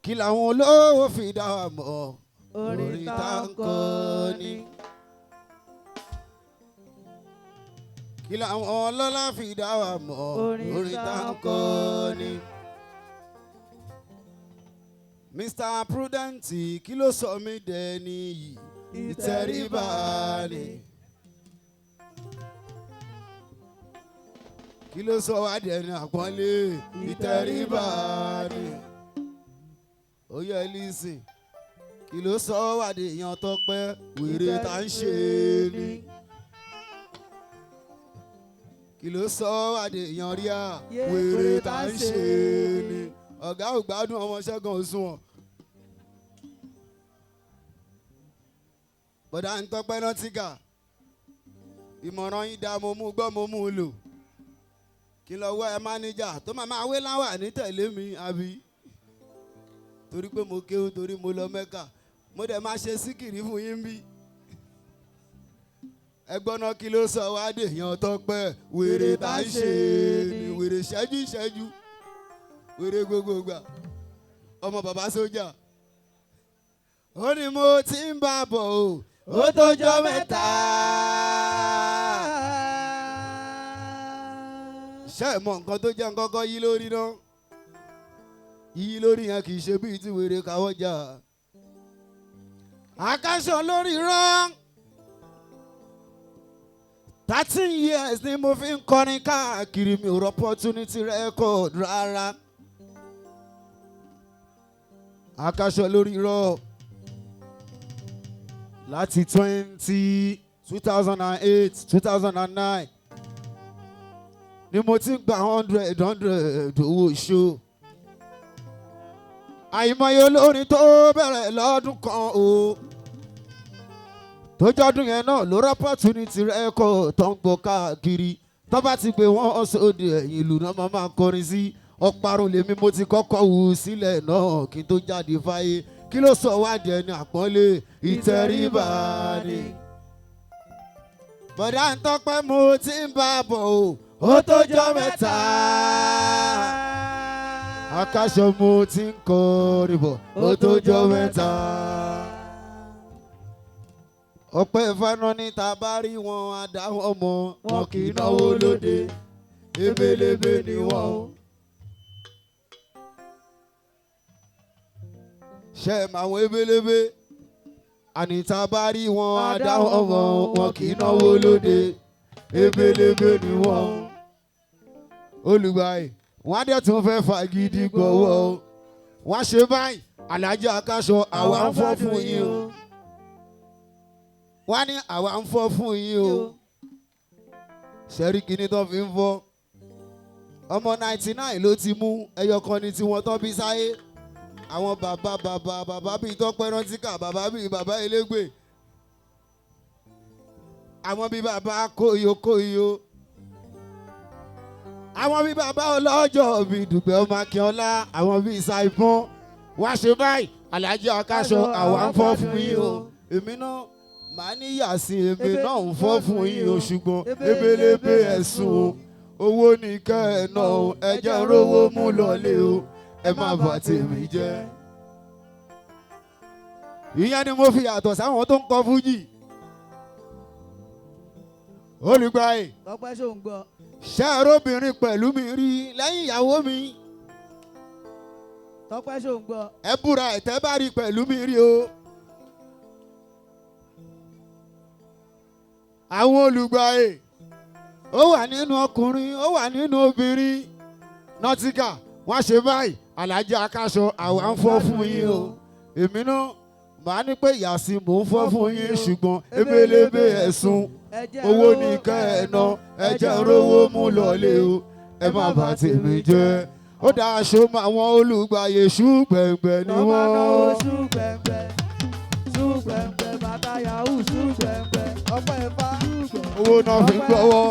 Kí làwọn olówó fi dá wa mọ̀ orin tá ń kọ ni. Kí làwọn ọlọ́lá fi dá wa mọ̀ orin tá ń kọ ni. Mr. Prudenti kí ló sọ mí dẹni yìí ìtẹríba ni. Kí ló sọ wá dẹni àpọ́nlé ìtẹríba ni. Ó yẹ lísìn kí ló sọ wá dé èèyàn Tọ́pẹ́ wèrè tá ń ṣe ni. Kí ló sọ wá dé èèyàn Ríà wèrè tá ń ṣe ni. Ọ̀gá ò gbádùn ọmọọṣẹ́ gan òṣùwọ̀n. Bọ̀dá ń Tọ́pẹ́ náà ti gà. Ìmọ̀ràn yín dá mo mú gbọ́ mo mú lò. Kí lọ wá ẹ mánéjà tó máa wé láwà ní tẹ̀lé mi àbí. Torí pé mo kéwú torí mo lọ Mẹ́kà. Mo dẹ̀ máa ṣe síkìrì fún yín bí. Ẹgbọ́n náà kí ló sọ wá dé èèyàn Tọ́pẹ́ wèrè tá ń ṣe ni. Wèrè ṣẹ́jú ìṣẹ́jú. Wèrè gbogbo gbà ọmọ bàbá sójà ó ní mo ti ń bá bọ̀ o ó tójọ́ mẹ́ta. Ṣé ẹ mọ nǹkan tó jẹ́ nǹkan kan yí lórí náà yí lórí yẹn kì í ṣe bíi ti wèrè káwọ́jà. Akasho lórí rán 13 years ni mo fi ń kọrin káàkiri mi ò rọ opportunity record rárá. Akasho lórí rọ láti 2008 2009 ni mo ti gba 100 owó ṣó. Àìmọye olórin tó bẹ̀rẹ̀ lọ́dún kan o tó jọ́dún yẹn náà ló rọ opportunity record tó ń gbọ́ káàkiri tó bá ti gbé wọn sóde ẹ̀yìn ìlú náà máa kọrin sí. Ọ̀parun lèmi mo ti kọ́kọ́ wù sílẹ̀ náà kí n tó jáde fáyé. Kí ló sọ wá di ẹni àpọ́nlé ìtẹríba ni. Bọ̀dá ń Tọ́pẹ́ mo ti ń bá bọ̀ o ó tójọ́ mẹ́ta. Akasho mo ti ń kọrin bọ̀ ó tójọ́ mẹ́ta. Ọpẹ́ ìfaná ní ta bá rí wọn àdáwọ̀ ọmọ wọn kì í náwó lóde ebelebe ni wọn o. Ṣé màwọn ebelebe àníta bá rí wọn àdáwọ̀ ọmọ wọn kì í náwó lóde ebelebe ni wọn. Olùgbàyè wọn á dẹ̀ tún fẹ́ fagídí gbọ́wọ́ o. Wọ́n ṣe báyìí Alhaji Akasho àwa ń fọ́ fún yín o. Wọ́n ní àwa ń fọ́ fún yín o. Ṣẹ́rí kìíní tó fi ń fọ́. Ọmọ 99 ló ti mú ẹyọ kan ní tiwọn tó bí sáyé. Àwọn bàbá bíi Tọ́pẹ́ Rántìkà bàbá bíi bàbá Elégbè. Àwọn bíi bàbá kóyó. Àwọn bíi bàbá ọlọ́jọ́ bíi Dùgbẹ́ ọmọ Akínọlá. Àwọn bíi Saipon. Wá ṣe báyìí Alhaji Akasho àwa ń fọ́ fún yín o. Èmi náà màá ní yàsìn èmi náà ń fọ́ fún yín o ṣùgbọ́n ebelebe ẹ̀sùn o. Owó ní kẹ́ ẹ̀ náà o ẹ jẹ́ rówó mú lọlé o. Ẹ má bà tèmi jẹ́. Ìyẹn ni mo fi yàtọ̀ sáwọn tó ń kọ fújì. Olùgbàyè. Tọ́pẹ́ ṣó ń gbọ́. Ṣé aróbìnrin pẹ̀lú mi rí lẹ́yìn ìyàwó mi? Tọ́pẹ́ ṣó ń gbọ́. Ẹ búra ẹ̀tẹ́ bá rí pẹ̀lú mi rí o. Àwọn Olùgbàyè ó wà nínú ọkùnrin ó wà nínú obìnrin. Nọ́tíkà wọ́n ṣe báyìí Alhaji Akasho àwa ń fọ́ fún yín o. Èmi náà màá ní pé yàsí mò ń fọ́ fún yín ṣùgbọ́n ebelebe ẹ̀sùn owó ní kẹ́ ẹ̀ ná ẹ jẹ́ rówó mú lọlé o. Ẹ má bà tèmi jẹ́. Ó dá aṣọ mọ́ àwọn Olùgbàyè ṣùgbẹ̀ngbẹ̀ ni wọ́n. Ṣùgbẹ̀ngbẹ̀ bàtà yahoo ṣùgbẹ̀ngbẹ̀ ọpẹ́ ifá. Owó náà fi ń gbọ́wọ́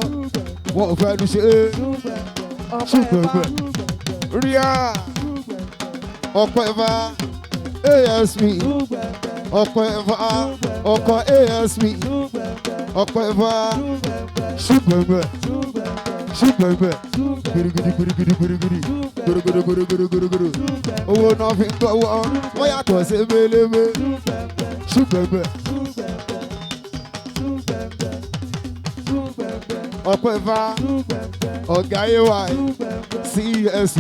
wọn ò fẹ́ nu ṣe é. Ṣùgbẹ̀ngbẹ̀ ríà ọ̀pọ̀ ẹ̀fà ASP ọ̀pọ̀ ẹ̀fà ọkọ̀ ASP ọ̀pọ̀ ẹ̀fà ṣùgbẹ̀gbẹ̀ ṣùgbẹ̀gbẹ̀ gírígírí gírígírí gírígírí gírígírí owó náà fi ń tọwọ́ wọ́n yàtọ̀ sí ebelebe ṣùgbẹ̀gbẹ̀ ọ̀pọ̀ ẹ̀fà ọ̀gá AY CSP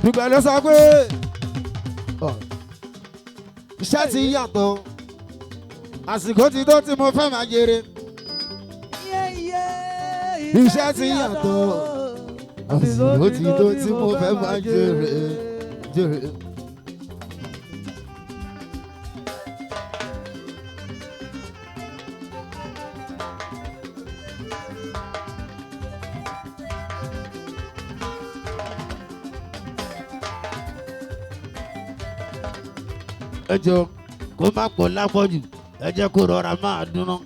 Dugbe ló sọ pé iṣẹ́ ti yàtọ̀ àsìkò ti tó tí mo fẹ́ máa jèrè iṣẹ́ ti yàtọ̀ àsìkò ti tó tí mo fẹ́ máa jèrè. Ẹ jọ̀ọ́ kó má pọ̀ lápọ̀jù ẹ jẹ́ kó rọra máa dúná.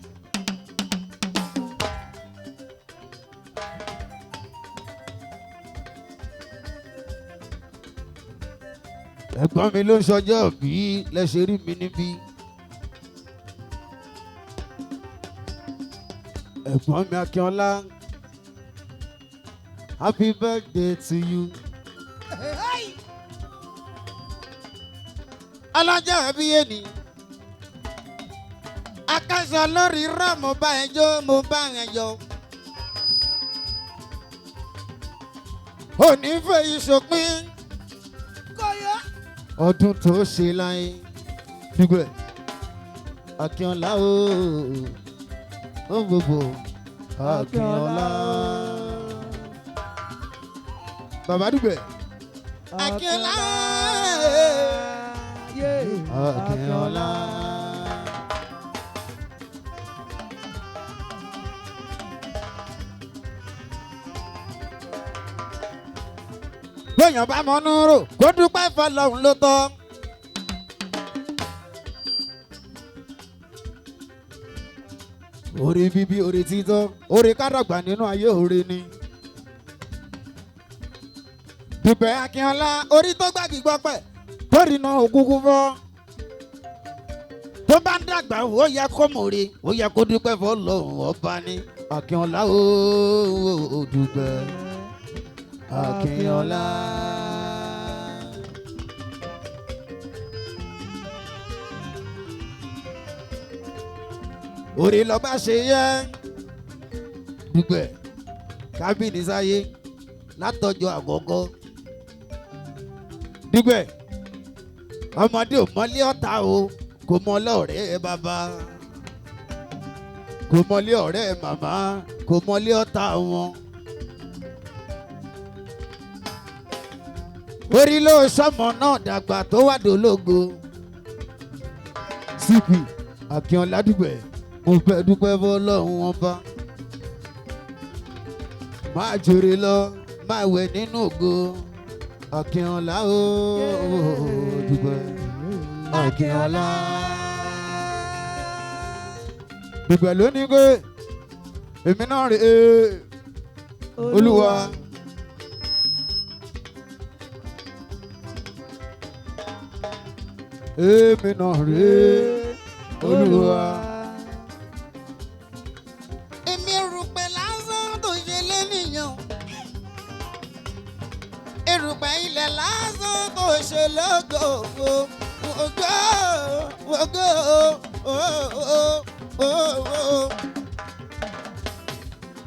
Ẹ̀gbọ́n mi ló ń ṣọjọ́ bí lẹ ṣe rí mi níbí. Ẹ̀gbọ́n mi Akínọlá, happy birthday to you. Alájà ẹbí yé ni. Akásọ lórí rọ̀ mo bá ẹ jó mo bá ẹ yọ. Òní fẹ́ ìṣòpin. Ọdún tó ṣe láyé. Dugbe Akínọlá ó gbogbo Akínọlá. Bàbá Dugbe Akínọlá. Akínọlá. Bóyá bá mọ núrò kó dúpẹ́ fọlọ́run ló tọ́. Orí bíbí orí títọ́ orí kádàgbà nínú ayé orí ni. Dugbe Akínọlá orí tó gbàgì gbọ́pẹ́ torí náà òkúkú fọ́. Tó bá ń dàgbà ó yẹ kó mòre ó yẹ kó dúpẹ́ fọlọ́run ọba ní. Akínọlá ó Dugbe Akínọlá. Orí lọ́ba ṣe yẹ Dugbe kábìnì sáyé látọjọ́ àgọ́gọ́. Dugbe ọmọdé ò mọlé ọ̀tá o kò mọlé ọ̀rẹ́ bàbá kò mọlé ọ̀rẹ́ màmá kò mọlé ọ̀tá wọn. Orí ló sọmọ náà dàgbà tó wà dológo. CP Akínọlá Dugbe mo fẹ́ dúpẹ́ fọlọ́run ọba. Máa jòrè lọ máa wẹ̀ nínú ògo. Akínọlá Dugbe Akínọlá. Dugbe ló ní pé èmi náà rè é Olúwa. Èmi náà rè é Olúwa. Èmi erùpẹ̀ lásán tó ṣe lẹ́nìyàn. Erùpẹ̀ ilẹ̀ lásán tó ṣe lógo.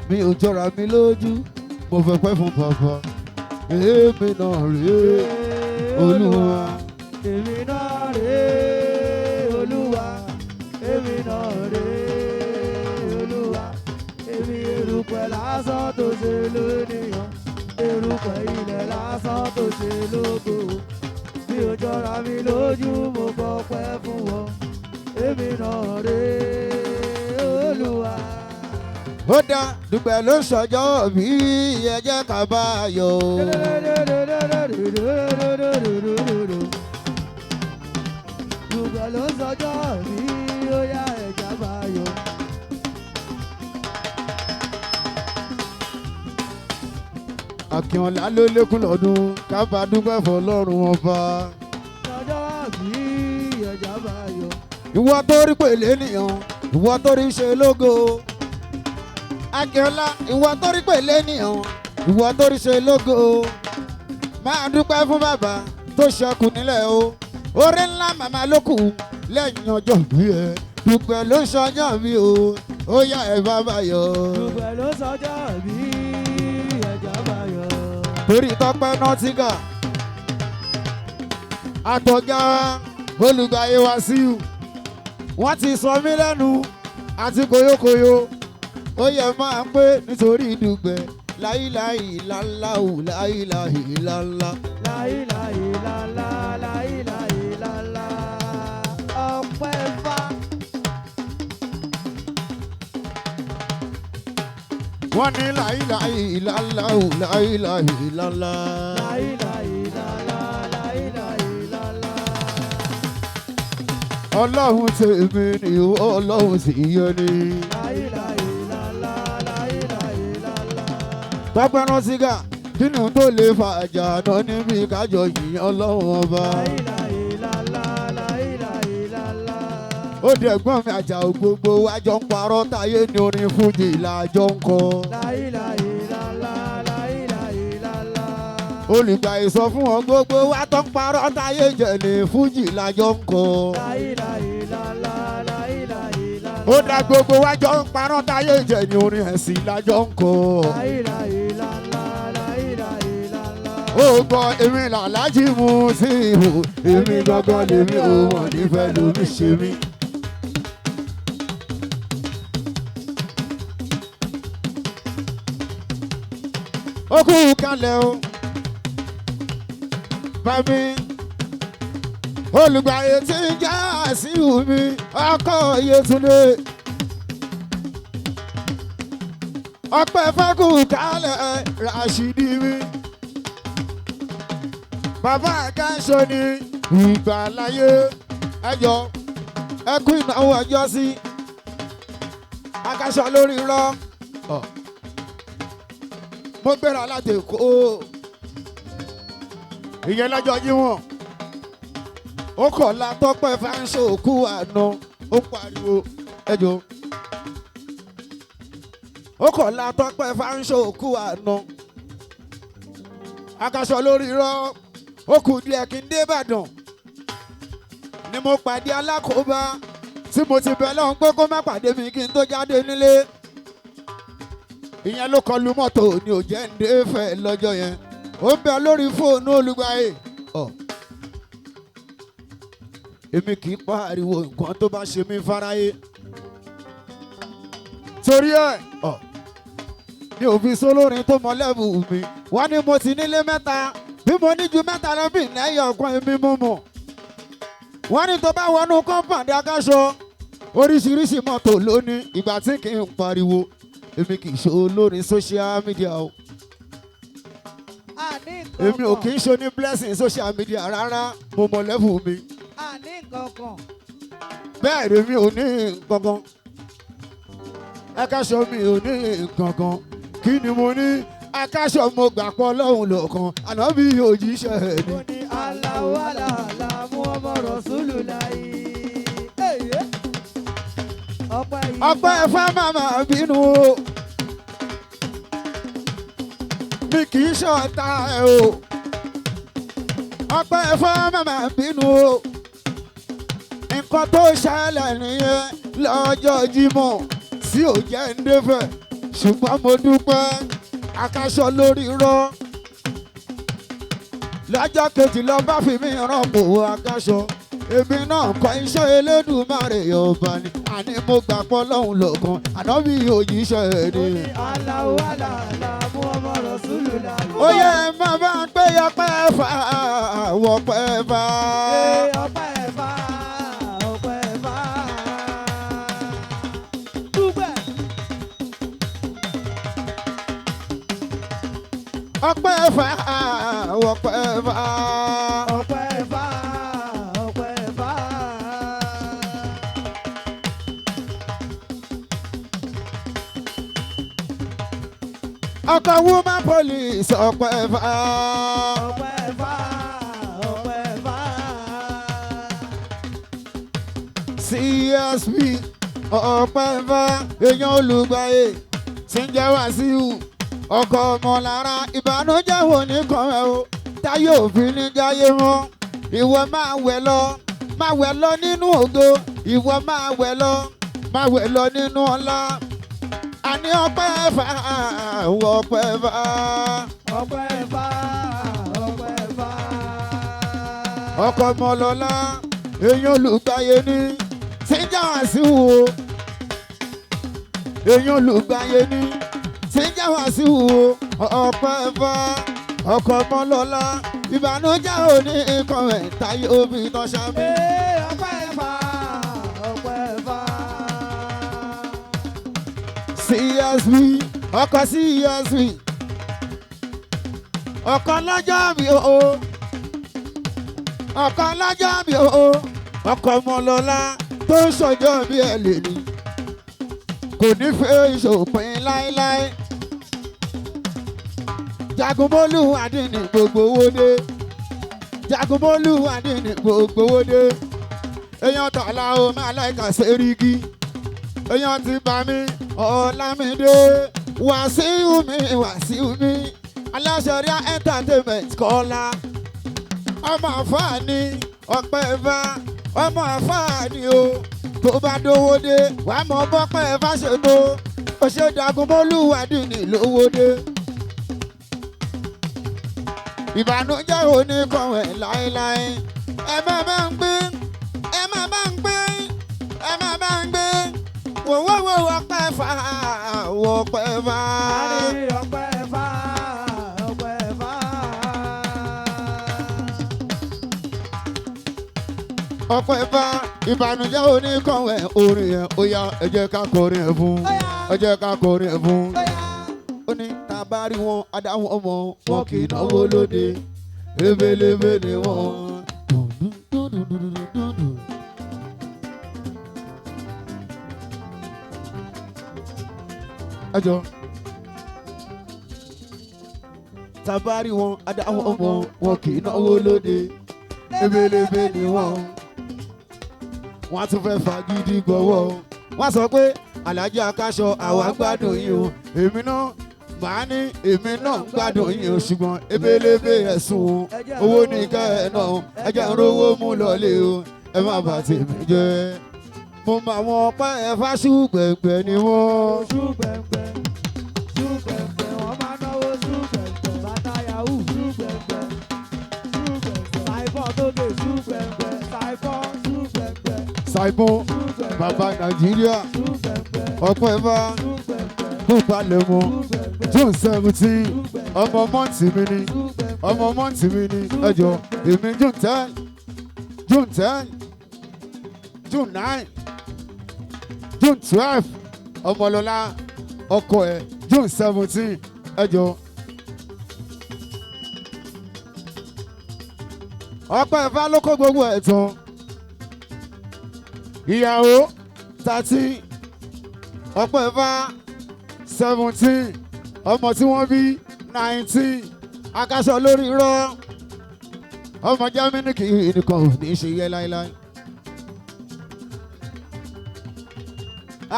Mi ò jọra mi lójú, mo fẹ́ pẹ́ fún bàbá. Èmi náà rè é Olúwa. Èmi náà rè é Olúwa. Èmi náà rè é Olúwa. Èmi erùpẹ̀ lásán tó ṣe lónìyàn. Erùpẹ̀ ilẹ̀ lásán tó ṣe lógo. Mi ò jọra mi lójú, mo fọpẹ́ fún wọn. Èmi náà rè é Olúwa. Ó dá Dugbe ló ṣọjọ́ bí ẹ jẹ́ ká bá yọ̀. Dugbe ló ṣọjọ́ bí ó yá ẹ̀já bá yọ̀. Akínọlá ló lékún lọ́dún kábà dúpẹ́ fọlọ́run ọba. Lọ́jọ́ àbí ẹja bá yọ. Ìwọ tó rí pèlè nìyàn ìwọ tó rí ṣe lógo. Akínọlá ìwọ tó rí pèlè nìyàn ìwọ tó rí ṣe lógo. Máa dúpẹ́ fún bàbá tó ṣẹ́kù nílẹ̀ o. Oore ńlá màmá ló kù lẹ́yìn ọjọ́ bí ẹ. Dùgbẹ̀ ló ṣọjọ́ mi o. Ó yá ẹ bàbá yọ. Dùgbẹ̀ ló sọjọ́ àbí ẹja bá yọ. Torí Tọ́pẹ́ Nọ́tígà àtọ̀gá olùgbàyè Wàsíù wọ́n ti sọ mí lẹ́nu àti kòyókòyó ó yẹ máa pé nítorí Dùgbẹ̀ láíláì lálá ò láíláì lálá. Láíláì lálá láíláì lálá ọpẹ́ fá. Wọ́n ní láíláì lálá ò láíláì lálá. Láíláì lálá láíláì lálá. Ọlọ́run tèmi ni Ọlọ́run sì yẹ ni. Láíláì lálá láíláì lálá. Tọ́pẹ́ Nọ́tígà nínú tó lè fàjà náà níbi kájọ yìnyín Ọlọ́run ọba. Láíláì lálá láíláì lálá. Ó dẹ̀gbọ́n mi àjà gbogbo wájọ ń parọ́ táyé ní orin fújì làjọ ń kọ. Láíláì lálá láíláì lálá. Olùgbàyè sọ fún wọn gbogbo wa tó ń parọ́ táyé jẹ̀ ní fújì làjọ ń kọ. Láíláì lálá láíláì lálá. Ó dá gbogbo wájọ ń parọ́ táyé jẹ̀ ní orin ẹ̀sìn làjọ ń kọ. Láíláì lálá láíláì lálá. Ó gbọ́ èmi làlájì mú sí ihò èmi gangan lèmi ò wọ́n nífẹ̀ẹ́ lómi ṣe mí. Ó kú kalẹ̀ o bàbí olùgbàyè tí ń já àṣìwò mi ọkọ Yétúndé ọpẹ́ fẹ́kù kalẹ̀ Ràṣídì mi bàbá Akasho ní ìgbàláyé ẹjọ́ ẹkú ìnáwó ọjọ́ sí Akasho lórí rọ mo gbéra láti Èkó ìyẹn lọ́jọ́ Jímọ̀ ó kọ̀ la Tọ́pẹ́ fáńṣó òkú àná ó pariwo ẹjọ́ ó kọ̀ la Tọ́pẹ́ fáńṣó òkú àná Akasho lórí rọ ó kù díẹ̀ kí n dé Ìbàdàn ni mo pàdé alákòóbá tí mo ti bẹ̀ lọ́hùn pé kó má pàdé mi kí n tó jáde nílé ìyẹn ló kọlu mọ́tò ni ò jẹ́ ǹdé fẹ́ lọ́jọ́ yẹn ó ń bẹ lórí fóònù Olùgbàyè èmi kì í pariwo nǹkan tó bá ṣe mí fáráyé torí ẹ̀ mi ò fi sólórin tó mọ lẹ́bù mi wá ní mo ti nílé mẹ́ta bí mo ní ju mẹ́ta lọ bí lẹ́yìn ọ̀kan èmi mo mọ̀ wọ́n ní tó bá wọnú kọ́ńpàdé Akasho oríṣiríṣi mọ́tò lónìí ìgbà tí kì í pariwo èmi kì í ṣe olórin social media o èmi ò kì í ṣe ní blessing social media rárá mo mọ lẹ́fù mi àní kankan. bẹ́ẹ̀ ni mi ò ní kankan Akasho mi ò ní kankan kí ni mo ní Akasho mo gbà pọ̀ lọ́hùn lọ́kàn ànábì òjíṣẹ́ ni. mo ní Allahu alala Muhammad Rasulullah. ọpẹ́ ẹ̀fọ́ màmá bínú o mi kì í ṣọ̀tá ẹ̀ o ọpẹ́ ẹ̀fọ́ màmá bínú o nǹkan tó ṣẹlẹ̀ nìyẹn lọ́jọ́ Jímọ̀ tí ò jẹ́ ń dẹ́fẹ̀ ṣùgbọ́n mo dúpẹ́ Akasho lórí rọ́ lọ́jọ́ kejì lọ bá fi mí rọ́pò Akasho èmi náà kọ́ iṣẹ́ Elédùmarè ọba ni àní mo gbà pọ̀ lọ́hùn lọ́kàn ànábì òjíṣẹ́ ni. mo ní Allahu alala Muhammad Rasulullah. ó yẹ má bá ń pé ọpẹ́ fà wọ́pẹ́ fà. ọpẹ́ fà ọpẹ́ fà. Dúpẹ́. ọpẹ́ fà wọ́pẹ́ fà. ọpẹ́ fà. ọkọ̀ woman police ọpẹ́ fà. ọpẹ́ fà ọpẹ́ fà. CSP ọpẹ́ fà èèyàn olùgbàyè tí ń jẹ́ Wàsíù ọkọ̀ ọmọlára ìbànújẹ́ wò ní kan ẹ̀ o táyé òfin ní jáyé mọ́ ìwọ máa wẹ̀ lọ nínú ògo ìwọ máa wẹ̀ lọ nínú ọlá àní ọpẹ́ fà ọpẹ́ fà. ọpẹ́ fà ọpẹ́ fà. ọkọ̀ ọmọlọ́lá èèyàn olùgbàyè ní tí ń jẹ́ Wàsíù o èèyàn olùgbàyè ní tí ń jẹ́ Wàsíù o ọpẹ́ fà ọkọ̀ ọmọlọ́lá ìbànújẹ́ òní nǹkan rẹ̀ táyé òbí tán ṣámi. ọpẹ́ fà ọpẹ́ fà. CSP ọkọ̀ CSP ọkọ̀ lọ́jọ́ bí o ọkọ̀ lọ́jọ́ bí o ọkọ̀ ọmọlọ́lá tó ń ṣọjọ́ bí ẹ lè ní kò ní fẹ́ ìṣòpin láéláé jagunmólú àdínní gbogbo owó dé jagunmólú àdínní gbogbo owó dé èèyàn tọ́lá o máa láìka sẹ́ríkì èèyàn ti bá mi Ọlámídé Wàsíù mi aláṣẹríà entertainment Kọ́lá ọmọ àfáàní ọpẹ́ fà ọmọ àfáàní o tó bá dówó dé wàá mọ bọ́pẹ́ fà ṣètò ó ṣe jagunmólú àdínní lówó dé. ìbànújẹ́ oníkọ̀wé láéláé ẹ má bá ń gbé ẹ má bá ń gbé ẹ má bá ń gbé wòwòwò ọpẹ́ fà ọpẹ́ fà. ọpẹ́ fà ọpẹ́ fà. ọpẹ́ fà ìbànújẹ́ oníkọ̀wé orin ẹ̀ ó yá ẹ jẹ́ ká kọrin ẹ̀ fún ẹ jẹ́ ká kọrin ẹ̀ fún. ó ní tabari wọn adáwọn ọmọ wọn kì í náwó lóde ebelebe ni wọn. ẹjọ tabari wọn adáwọn ọmọ wọn kì í náwó lóde ebelebe ni wọn. wọn á tún fẹ́ fagídí gbọ́wọ́ wọn sọ pé Alhaji Akasho àwa gbádùn yín o èmi náà màá ní èmi náà ń gbádùn yín o ṣùgbọ́n ebelebe ẹ̀sùn owó ní kẹ́ ẹ̀ náà ẹ jẹ́ ń rówó mú lọlé o ẹ má bà tèmi jẹ́. mo mọ àwọn ọpẹ́ ẹ̀fà ṣùgbẹ̀gbẹ̀ ni wọ́n. ṣùgbẹ̀gbẹ̀ ṣùgbẹ̀gbẹ̀ wọ́n máa náwó ṣùgbẹ̀gbẹ̀ bàtà yahoo ṣùgbẹ̀gbẹ̀ ṣùgbẹ̀gbẹ̀ ṣàìbọ̀ tóge ṣùgbẹ̀gbẹ̀ ṣàìbọ̀ ṣùgbẹ̀gbẹ̀. Saibon bàbá Nàìjíríà ọpẹ́ ẹ̀fà kó balẹ̀ mọ́ June 17 ọmọ mọ́ǹtì mi ni ọmọ mọ́ǹtì mi ni ẹjọ́ èmi June 10 June 10 June 9 June 12 ọmọlọ́lá ọkọ ẹ̀ June 17 ẹjọ́ ọpẹ́ ẹ̀fà ló kó gbogbo ẹ̀ tán ìyàwó 13 ọpẹ́ ẹ̀fà 17 ọmọ tí wọ́n bí 19 Akasho lórí rọ ọmọ Germany kì í nìkan ò ní ṣe yẹ láéláé.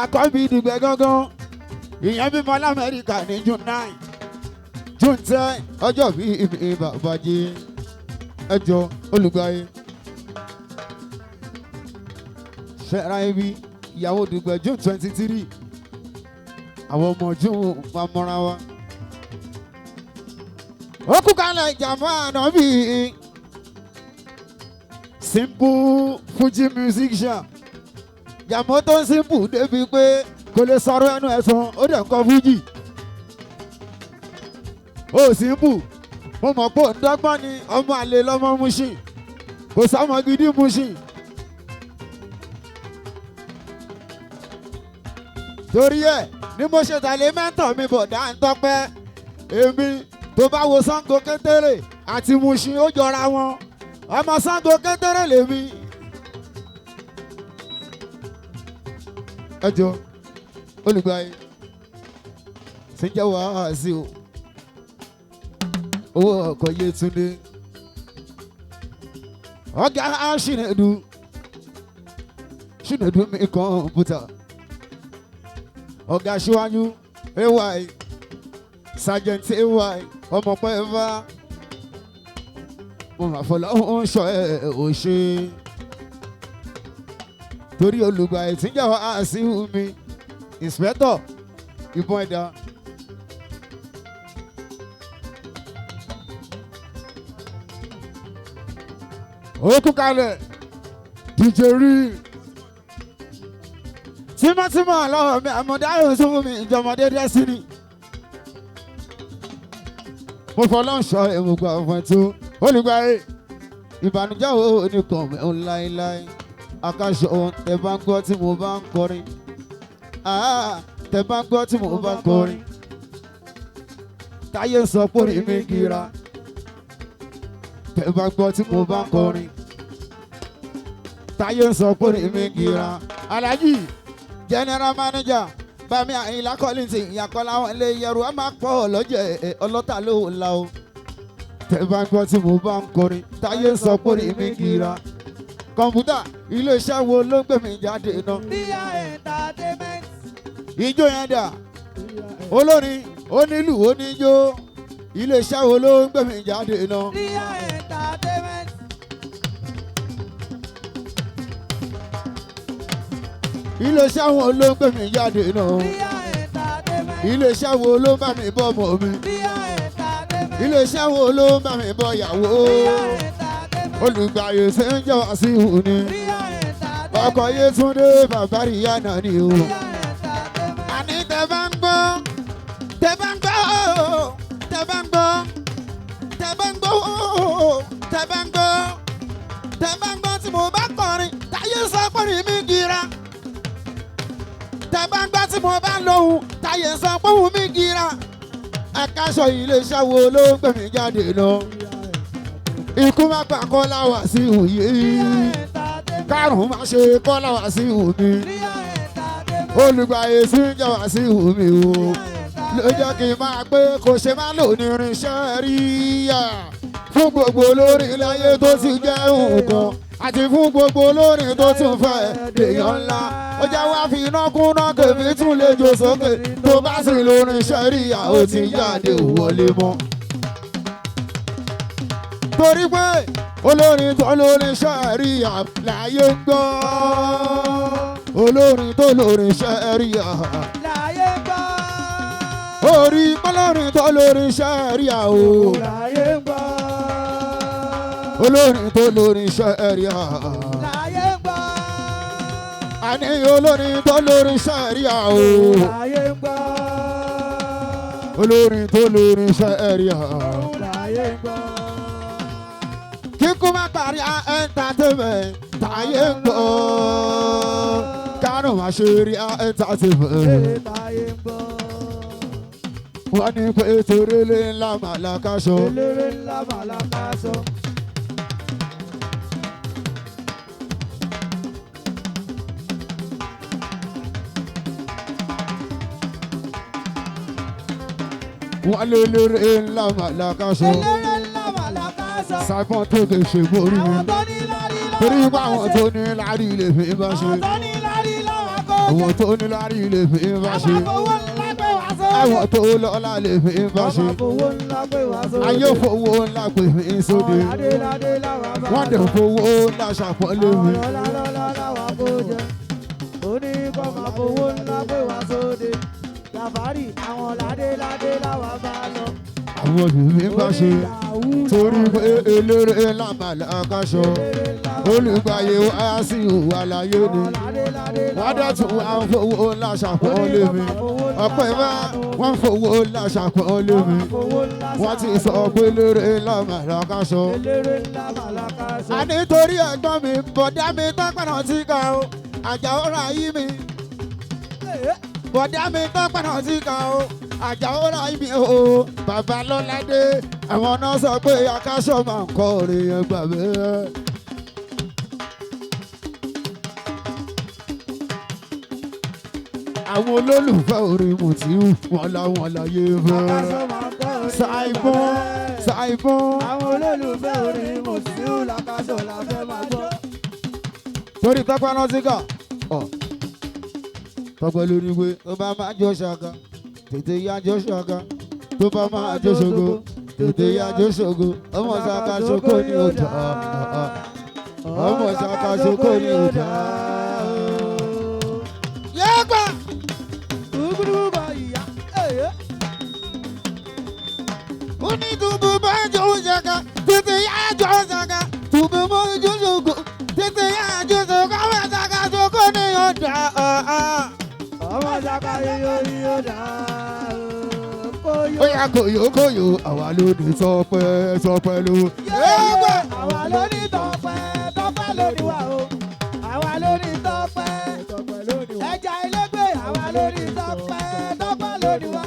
Akọ́bí Dugbe gángan ìyẹn bímọ l'Amẹ́ríkà ní June 9 June 10 ọjọ́ bí ìbí bàbájẹ́ ẹjọ́ olùgbàyè ṣẹ́ra ibi ìyàwó Dugbe June 23 àwọn ọmọ June máa mọ́ra wa. ó kú kalẹ̀ ìjàmbá ànábì simple Fuji musician jàmọ́ tó ń simple débi pé kò lè sọ̀rọ̀ ẹnu ẹ̀ tán ó dẹ̀ ń kọ́ Fuji. ó simple mo mọ̀ pé òǹdọ́gbọ́n ni ọmọ àlè lọ́mọ Mushin kò sọ́mọ gidi Mushin. torí ẹ̀ ni mo ṣe tàlé mẹ́tọ̀ mi bọ̀dá ń tọ́pẹ́ èmi tó bá wo Ṣàngó Kétéré àti Mushin ó jọra wọn ọmọ Ṣàngó Kétéré lèmi. ẹ jọ olùgbàyè ṣe ń jẹ́ wàá sí o. owó ọkọ̀ Yétúndé ọ̀gá Ṣìnàdù mi kọ̀ǹpútà ọ̀gá Ṣíwájú ay Sergeant ay ọmọ pẹ́ẹ́fà mo máa fọlọ́ ń sọ ẹ̀ ò ṣe torí olùgbà ìtìjà wa sí mi Inspector ìbọn ẹ̀dá. Òkú kalẹ̀ DJ rí tímọ́tímọ́ lọ́wọ́ mi àmọ́dá yóò sún mi ìjọmọdé dẹ́sínì. Mo fọlọ́nṣọ́ èmùgbà ọ̀fọ̀n tó olùgbàyè ìbànújẹ́ wo oníkan mẹ́rin láéláé Akasho tẹ bá ń gbọ́ tí mo bá ń kọrin tẹ bá ń gbọ́ tí mo bá ń kọrin táyé sọ pé orí mi gira tẹ bá ń gbọ́ tí mo bá ń kọrin táyé sọ pé orí mi gira Alhaji General Manager Bami Àyìnlá Kọ́lìntì ìyàkọ́lá wọn lè yẹrù ẹ máa pọ̀ lọ́jọ́ ọlọ́tà ló la o tẹ bá ń gbọ́ tí mo bá ń kọrin táyé sọ pé orí mi gira kọ̀ǹpútà iléeṣẹ́ wo ló gbé mi jáde náà. Bíyà entertainment. Ijó yẹn dà olórin onílù oníjó iléeṣẹ́ wo ló gbé mi jáde náà. Bíyà entertainment. Iléeṣẹ́ wo ló gbé mi jáde náà. Bíyà entertainment. Iléeṣẹ́ wo ló bá mi bọ́ ọmọ mi. Bíyà entertainment. Iléeṣẹ́ wo ló bá mi bọ́ ìyàwó. Bíyà entertainment. Olùgbàyè ṣe ń jẹ́ wá sí ìhù ni. Bíyà entertainment. Ọkọ̀ Yétúndé bàbá ìyá náà ni o. Bíyà entertainment. Àní tẹ bá ń gbọ́ tẹ bá ń gbọ́ tẹ bá ń gbọ́ tẹ bá ń gbọ́ tẹ bá ń gbọ́ tẹ bá ń gbọ́ tí mo bá kọrin táyé sọ pé orí mi gira tẹ bá ń gbọ́ tí mo bá lóhùn táyé sọ pé òun mi gira Akasho iléeṣẹ́ wo ló ń gbé mi jáde lọ ikú má gbà Kọ́lá wá sí òye kárùn-ún má ṣe Kọ́lá wá sí òmi olùgbàyè sí ń jẹ́ wá sí òmi o ló jẹ́ kí n máa pé kò ṣe má lò ní irinṣẹ́ rí yà fún gbogbo olórin láyé tó ti jẹ́ nǹkan àti fún gbogbo olórin tó tún fẹ́ èèyàn ńlá ó jẹ́ wá fi iná kúnná kèmí tún lè jò sókè tó bá sì lórin iṣẹ́ rí yà ó ti jáde wọlé mọ́. Torí pé olórin tó lórin iṣẹ́ rí yà láyé ń gbọ́ olórin tó lórin iṣẹ́ rí yà láyé gbọ́. orí olórin tó lórin iṣẹ́ rí yà o láyé gbọ́. olórin tó lórin iṣẹ́ rí yà láyé gbọ́. àní olórin tó lórin iṣẹ́ rí yà o láyé gbọ́. olórin tó lórin iṣẹ́ rí yà láyé gbọ́. kíkú má parí entertainment táyé ń gbọ́ kánú má ṣe rí entertainment táyé gbọ́. wọ́n ní pé torí lé ńlá màlákàṣọ. eléré ńlá màlákàṣọ. wọ́n lé léré ńlá màlákàṣọ. eléré ńlá màlákàṣọ. sábọ́n tó lè ṣe borí mi. àwọn tó ní lárí lọ́wọ́ torí pé àwọn tó ní lárí lè fi bá ṣe. àwọn tó ní lárí lọ́wọ́ kó àwọn tó ní lárí lè fi bá ṣe. àbáfowó ńlá gbé wá sóde. àwọn tó lọ́lá lè fi bá ṣe. àbáfowó ńlá gbé wá sóde. ayé fowó ńlá pè mí sóde. ládéládé làwọn bá wọ́n dẹ̀ fowó ńlá ṣàpọ́nlé mi. lọ́lá làwọn kó jẹ. oníkọ́mọ fowó ńlá gbé wá sóde. Gàfárì àwọn ládéládé làwọn bá lọ. àwọn òbí bá ṣe torí pé eléré ńlá màlákàṣọ. olùgbàyè wá sí ìwà láyé ni. wọ́n dẹ̀ tún wá ń fowó ńlá ṣàpọ́nlé mi. ọ̀pẹ́ bá wọ́n ń fowó ńlá ṣàpọ́nlé mi. wọ́n ti sọ pé eléré ńlá màlákàṣọ. a nítorí ẹ̀gbọ́n mi bọ̀dá mi tọ́pẹ̀nà tí ká o Àjàó ra yí mi. bọ̀dá mi tọ́pẹ̀nà tí ká o Àjàó ra yí mi o bàbá lọ́ládé àwọn náà sọ pé Akasho máa ń kọ orin yẹn gbà bẹ́ẹ̀. àwọn olólùfẹ́ orin Mutiu wọn làwọn láyé fẹ́. Akasho máa ń kọ́ orin Ṣàìbọn ìbẹ̀rẹ̀. Ṣàìbọn. Àwọn olólùfẹ́ orin Mutiu l'Akasho la fẹ́ máa gbọ́. Torí Tọ́pẹ́ Nọ́tíkà Tọ́pẹ́ lórí pé tó bá máa jó ṣàkà tètè yá jó ṣàkà tó bá máa jó ṣògo tètè yá jó ṣògo ọmọ ṣàkà ṣòkò ní ọjà ọmọ ṣàkà ṣòkò ní ọjà. Yẹ́gbà. Gbúgbúrúgbà ìyá. Ó ní túbú bá jó ṣàkà tètè yá jó ṣàkà túbú bá jó ṣògo tètè yá jó ṣògo ọmọ ṣàkà ṣòkò ní ọjà. Ọmọ ṣàkà yóò dá. Ó yá kòyókòyó àwa ló ní Tọ́pẹ́ ló. Yẹ́gbà. Àwa ló ní Tọ́pẹ́ ló ní wa o. Àwa ló ní Tọ́pẹ́ ló ní wa. Ẹja ilégbè àwa ló ní Tọ́pẹ́ ló ní wa.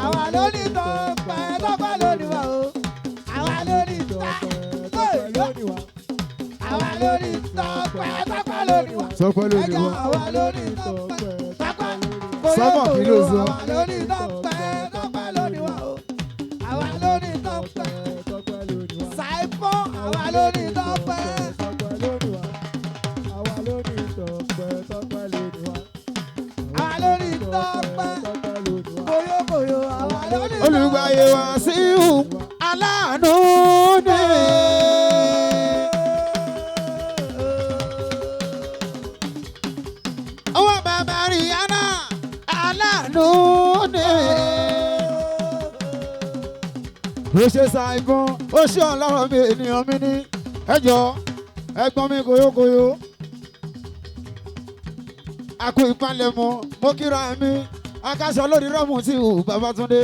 Àwa ló ní Tọ́pẹ́ ló ní wa o. Àwa ló ní Tọ́pẹ́ ló ní wa. Àwa ló ní Tọ́pẹ́ ló ní wa. Tọ́pẹ́ ló ní Ẹja wa. àwa ló ní Tọ́pẹ́. Sábà kí ló sọ? Àwa ló ní Tọ́pẹ́ ló ní wa o. Àwa ló ní Tọ́pẹ́. Ṣàìbọn àwa ló ní Tọ́pẹ́. Àwa ló ní Tọ́pẹ́. Kòyókòyó àwa ló ní Tọ́pẹ́. Olùgbàyè wá sí aláàánú ni. Ọwọ́ bàbá Rihanna aláàánú ni. Ó ṣe Ṣàìbọn ó ṣe ọlọ́run mi ènìyàn mi ní. Ẹ jọ̀ọ́ ẹ̀gbọ́n mi kòyókòyó. Àkó ìpalẹ̀mọ́ mo kíra mi Akasho lórí rọ́ọ̀mù tí ò Babátúndé.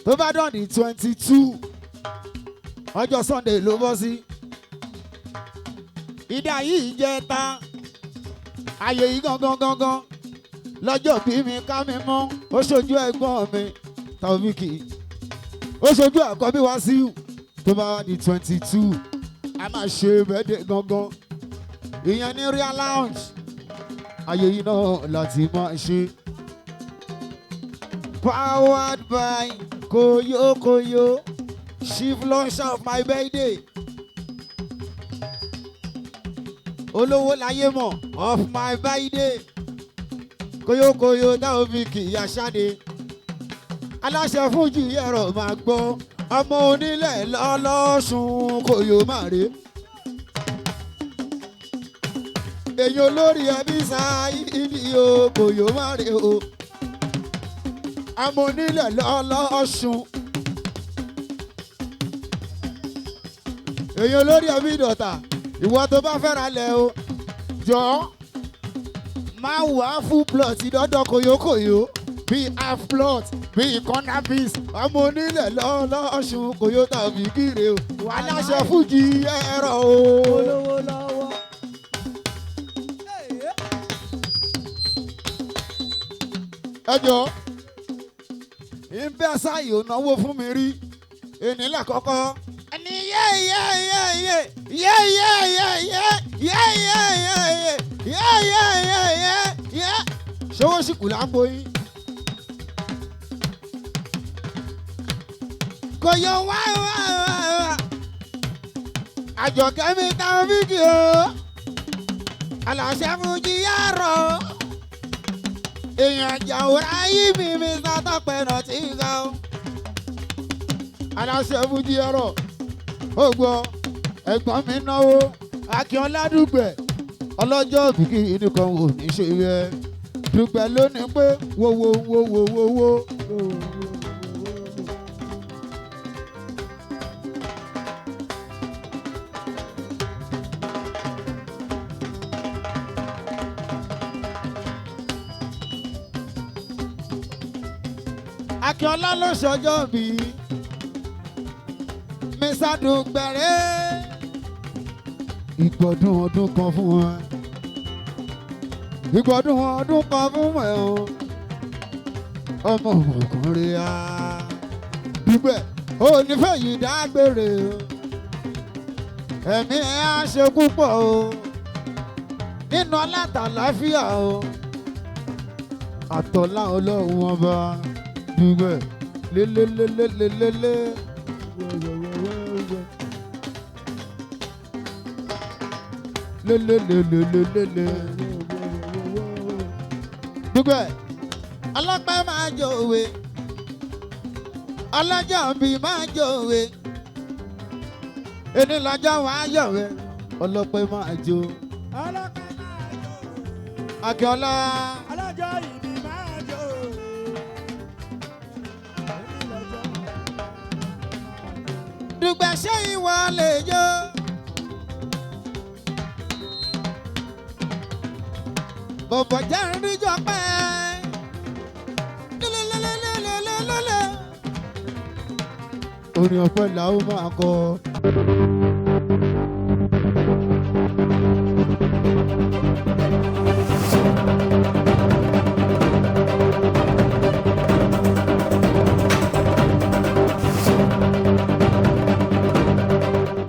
Tó bá dán ní 22 ọjọ́ Sunday ló bọ́ sí. Ìdá yìí jẹ́ ta ààyè yìí gangan lọ́jọ́ bí mi ká mi mọ́ ó ṣojú ẹ̀gbọ́n mi Taofiki ó ṣojú àkọ́bí Wasiu. Tó bá di 22 a máa ṣe bẹ́ẹ̀dẹ̀ gangan ìyẹn ní Real Lounge ayé yìí náà láti máa ṣe. Powered by Koyokoyo chief launch of my birthday olówó láyé mọ̀ of my birthday Koyokoyo Taofiki Yasade aláṣẹ fújì ẹ̀rọ máa gbọ́ ọmọ onílẹ̀ lọ́lọ́sùn Koyo màrè. Èyí olórí ẹbí Sáídì o Koyo màrè o ọmọ onílẹ̀ lọ́lọ́sùn. Èyí olórí ẹbí Dọ̀tà ìwọ tó bá fẹ́ ra lẹ̀ o jọ̀ọ́ máa wà full plot dọ́dọ̀ Koyokoyo bíi half plot bíi corner piece ọmọ onílẹ̀ lọ́lọ́sùn Koyo Taofiki rè o aláṣẹ fújì ẹ̀rọ o. olówó lọ́wọ́. Ẹ jọ̀ọ́ ìbẹ́ sáyé ò náwó fún mi rí ènìyàn lákọ́kọ́. ẹni ṣọwọ́ ṣìkù lágbo yín. Koyo wá Àjọkẹ́ mi Taofiki o aláṣẹ fújì yàrá èèyàn àjàwòrán yìí mi sátọ́pẹ́ náà ti ń ga o aláṣẹ fújì yàrá ó gbọ́ ẹ̀gbọ́n mi náwó Akínọlá Dugbe ọlọ́jọ́ òbíkì nìkan ò ní ṣe yẹ Dugbe lónìí pé wo. Akínọlá ló ṣọjọ́ bí Mr. Dugbe ìgbọ̀dún ọdún kan fún wa ìgbọ̀dún ọdún kan fún wa ọmọ ọmọkùnrin a Dugbe ò ní fẹ́ yìí dágbére ẹ̀mí ẹ̀ á ṣe púpọ̀ o nínú alátàláfíà o àtọ̀lá ọlọ́run ọba Dugbe lélélélélélélé. lélélélélélélé. Dugbe ọlọ́pẹ́ máa jòwe ọlọ́jọ́ bí máa jòwe ẹni lọ́jọ́ wàá yọ̀wé ọlọ́pẹ́ máa jó. ọlọ́pẹ́ máa jó. Akíọ́lá. ọlọ́jọ́ ìbí máa jó. Dugbe ṣé ìwọ lè jó. Bọ̀bọ̀ jẹ́ ìrìnjọ pẹ́. Orin ọpẹ́ là ó máa kọ.